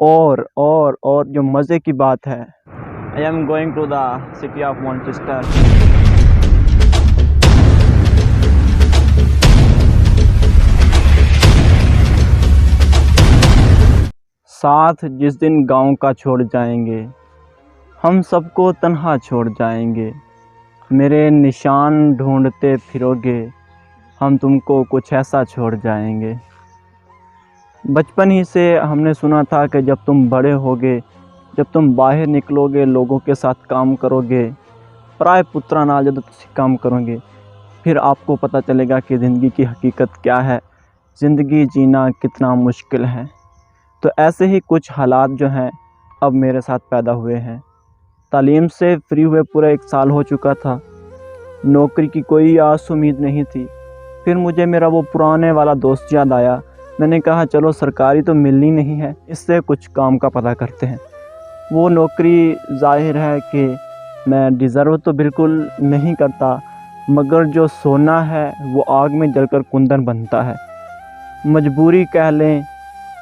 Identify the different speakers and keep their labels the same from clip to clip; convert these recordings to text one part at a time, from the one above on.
Speaker 1: और जो मज़े की बात है, I am going to the city of Manchester. साथ जिस दिन गांव का छोड़ जाएंगे, हम सबको तन्हा छोड़ जाएंगे। मेरे निशान ढूंढते फिरोगे, हम तुमको कुछ ऐसा छोड़ जाएंगे। बचपन ही से हमने सुना था कि जब तुम बड़े होगे, जब तुम बाहर निकलोगे, लोगों के साथ काम करोगे, पराए पुत्रा नाल जब तुम काम करोगे, फिर आपको पता चलेगा कि ज़िंदगी की हकीकत क्या है, ज़िंदगी जीना कितना मुश्किल है। तो ऐसे ही कुछ हालात जो हैं अब मेरे साथ पैदा हुए हैं। तालीम से फ्री हुए पूरा 1 साल हो चुका था, नौकरी की कोई आस उम्मीद नहीं थी। फिर मुझे मेरा वो पुराने वाला दोस्त याद आया। मैंने कहा चलो सरकारी तो मिलनी नहीं है, इससे कुछ काम का पता करते हैं। वो नौकरी ज़ाहिर है कि मैं डिज़र्व तो बिल्कुल नहीं करता, मगर जो सोना है वो आग में जलकर कुंदन बनता है। मजबूरी कह लें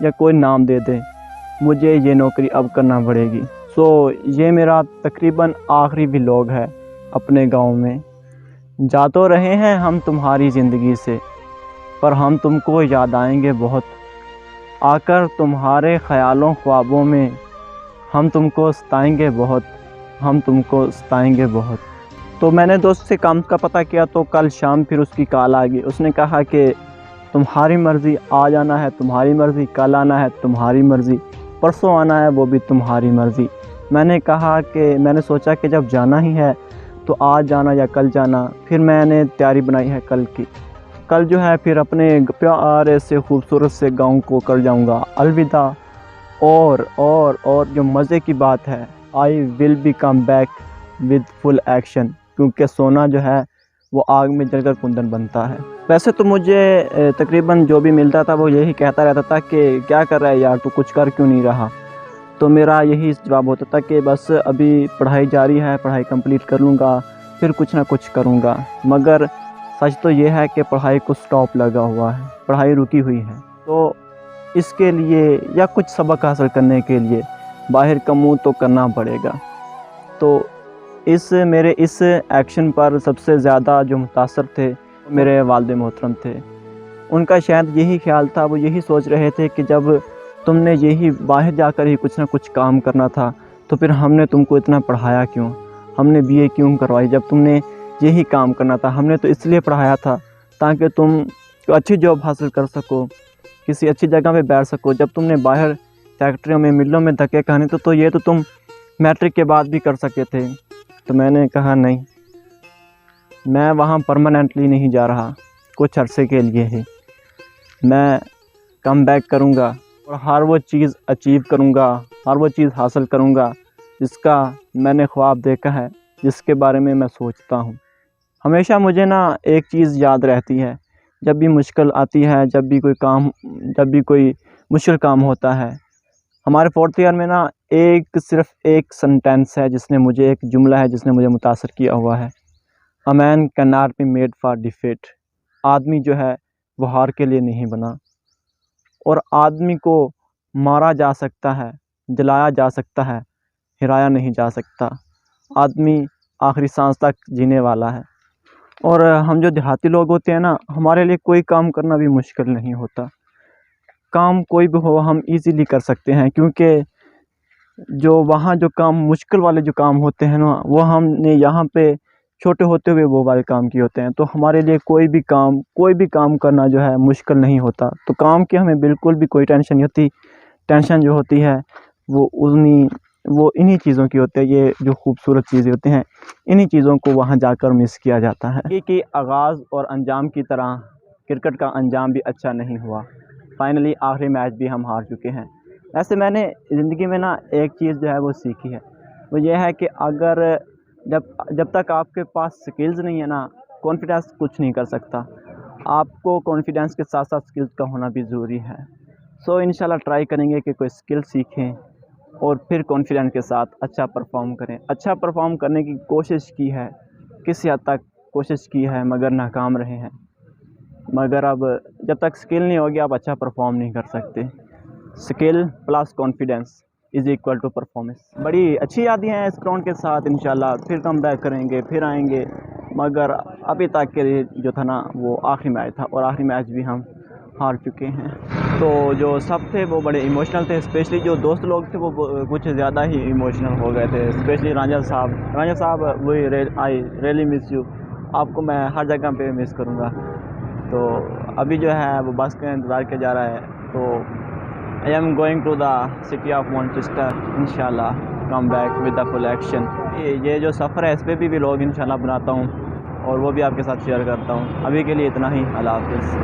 Speaker 1: या कोई नाम दे दें, मुझे ये नौकरी अब करना पड़ेगी। ये मेरा तकरीबन आखिरी व्लॉग है अपने गांव में। जा तो रहे हैं हम तुम्हारी ज़िंदगी से, पर हम तुमको याद आएंगे बहुत। आकर तुम्हारे ख़यालों ख्वाबों में हम तुमको सताएंगे बहुत, हम तुमको सताएंगे बहुत। तो मैंने दोस्त से काम का पता किया, तो कल शाम फिर उसकी कॉल आ गई। उसने कहा कि तुम्हारी मर्ज़ी, आज आना है तुम्हारी मर्ज़ी, कल आना है तुम्हारी मर्ज़ी, परसों आना है वो भी तुम्हारी मर्ज़ी। मैंने कहा कि मैंने सोचा कि जब जाना ही है तो आज जाना या कल जाना। फिर मैंने तैयारी बनाई है कल की। कल जो है फिर अपने प्यारे से खूबसूरत से गांव को कर जाऊंगा अलविदा। और जो मज़े की बात है, I will be come back with full action, क्योंकि सोना जो है वो आग में जलकर कुंदन बनता है। वैसे तो मुझे तकरीबन जो भी मिलता था वो यही कहता रहता था कि क्या कर रहा है यार, तू कुछ कर क्यों नहीं रहा। तो मेरा यही जवाब होता था कि बस अभी पढ़ाई जारी है, पढ़ाई कंप्लीट कर लूँगा, फिर कुछ ना कुछ करूँगा। मगर सच तो ये है कि पढ़ाई को स्टॉप लगा हुआ है, पढ़ाई रुकी हुई है। तो इसके लिए या कुछ सबक हासिल करने के लिए बाहर का मुँह तो करना पड़ेगा। तो मेरे इस एक्शन पर सबसे ज़्यादा जो मुतासर थे मेरे वालिद मोहतरम थे। उनका शायद यही ख्याल था, वो यही सोच रहे थे कि जब तुमने यही बाहर जाकर ही कुछ ना कुछ काम करना था, तो फिर हमने तुमको इतना पढ़ाया क्यों, हमने बीए क्यों करवाई जब तुमने यही काम करना था। हमने तो इसलिए पढ़ाया था ताकि तुम अच्छी जॉब हासिल कर सको, किसी अच्छी जगह पे बैठ सको। जब तुमने बाहर फैक्ट्रियों में, मिलों में धक्के खाने तो ये तो तुम मैट्रिक के बाद भी कर सके थे। तो मैंने कहा नहीं, मैं वहाँ परमानेंटली नहीं जा रहा, कुछ अरसे के लिए ही मैं कम बैक करूँगा और हर वो चीज़ अचीव करूँगा, हर वो चीज़ हासिल करूँगा जिसका मैंने ख्वाब देखा है, जिसके बारे में मैं सोचता हूँ। हमेशा मुझे ना एक चीज़ याद रहती है, जब भी मुश्किल आती है, जब भी कोई मुश्किल काम होता है। हमारे 4th ईयर में ना सिर्फ़ एक सेंटेंस है जिसने मुझे, एक जुमला है जिसने मुझे मुतासर किया हुआ है। A man can not be made for defeat. आदमी जो है वो हार के लिए नहीं बना। और आदमी को मारा जा सकता है, जलाया जा सकता है, हिराया नहीं जा सकता। आदमी आखिरी सांस तक जीने वाला है। और हम जो देहाती लोग होते हैं ना, हमारे लिए कोई काम करना भी मुश्किल नहीं होता। काम कोई भी हो हम इजीली कर सकते हैं, क्योंकि जो वहाँ जो काम मुश्किल वाले जो काम होते हैं ना, वो हमने यहाँ पे छोटे होते हुए वो वाले काम किए होते हैं। तो हमारे लिए कोई भी काम करना जो है मुश्किल नहीं होता। तो काम की हमें बिल्कुल भी कोई टेंशन नहीं होती। टेंशन जो होती है वो इन्हीं चीज़ों की होती है। ये जो खूबसूरत चीज़ें होती हैं, इन्हीं चीज़ों को वहाँ जाकर मिस किया जाता है। कि आगाज़ और अंजाम की तरह क्रिकेट का अंजाम भी अच्छा नहीं हुआ। फाइनली आखिरी मैच भी हम हार चुके हैं। वैसे मैंने ज़िंदगी में ना एक चीज़ जो है वो सीखी है, वो ये है कि अगर जब तक आपके पास स्किल्स नहीं है ना, कॉन्फिडेंस कुछ नहीं कर सकता। आपको कॉन्फिडेंस के साथ साथ स्किल्स का होना भी ज़रूरी है। इंशाल्लाह ट्राई करेंगे कि कोई स्किल सीखें और फिर कॉन्फिडेंस के साथ अच्छा परफॉर्म करें। अच्छा परफॉर्म करने की कोशिश की है, किसी हद तक कोशिश की है, मगर नाकाम रहे हैं। मगर अब जब तक स्किल नहीं होगी आप अच्छा परफॉर्म नहीं कर सकते। Skill plus confidence is equal to performance. बड़ी अच्छी यादें हैं इस ग्राउंड के साथ। इंशाल्लाह फिर कम बैक करेंगे, फिर आएंगे, मगर अभी तक के लिए जो था ना वो आखिरी मैच था, और आखिरी मैच भी हम हार चुके हैं। तो जो सब थे वो बड़े इमोशनल थे, स्पेशली जो दोस्त लोग थे वो कुछ ज़्यादा ही इमोशनल हो गए थे, स्पेशली रांझा साहब वही आई रियली मिस यू, आपको मैं हर जगह पे मिस करूँगा। तो अभी जो है वो बस का इंतज़ार किया जा रहा है, तो I am going to the city of Manchester, इंशाल्लाह come back with the full action. ये जो सफ़र है इस पर भी व्लॉग इंशाल्लाह बनाता हूँ और वो भी आपके साथ शेयर करता हूँ। अभी के लिए इतना ही, अल्लाह हाफ़िज़।